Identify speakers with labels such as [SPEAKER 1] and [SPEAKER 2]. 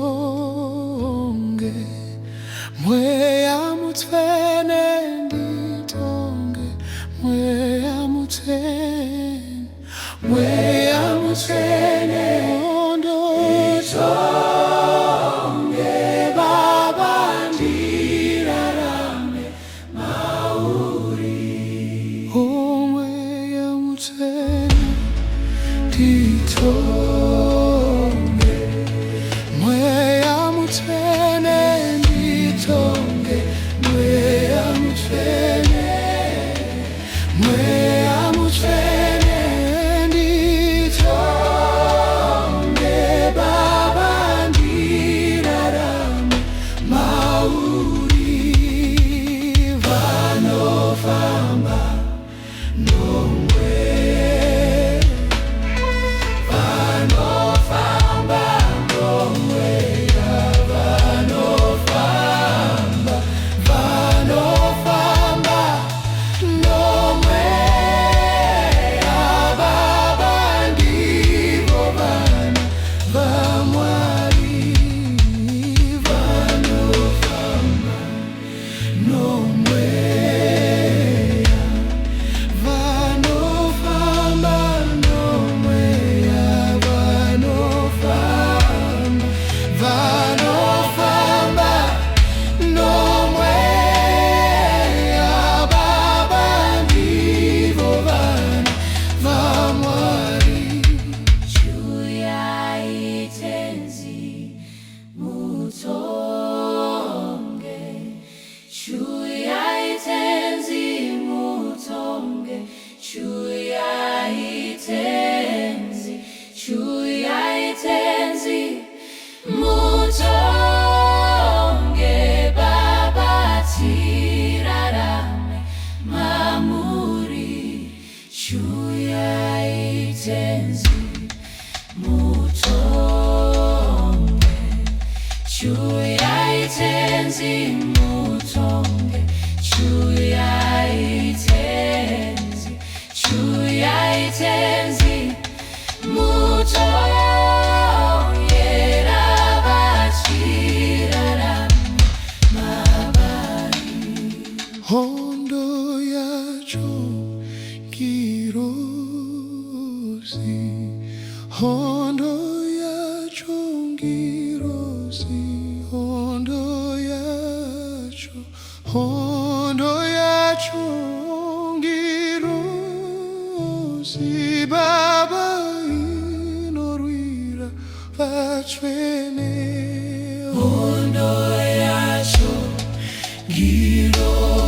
[SPEAKER 1] nditonge mweya mutsvene nditonge mweya mutsvene mweya mutsvene nditonge Baba ndirarame mauri mweya mutsvene nditonge mweya mutsvene nditonge mweya mutsvene mweya mutsvene nditonge Baba ndirarame mauri vanofamba nomweya vanofamba nomweya vanofamba nomweya Baba ndivo vana vaMwari vanofamba nomweya vanofamba nomweya vanofamba nomweya Baba ndivo vana vaMwari
[SPEAKER 2] Chuyai tenzi mutonge Chuyai tenzi mutonge Chuyai tenzi mutonge Baba tirarame mamuri Chuyai tenzi mutonge Chuyai tenzi mutonge Chuyai tenzi mutonge ravachirarame mavari
[SPEAKER 1] hondo yacho ngirozi hondo yacho ngirozi hondo yacho ngirozi Baba inorwira vatsvene
[SPEAKER 2] hondo yacho ngirozi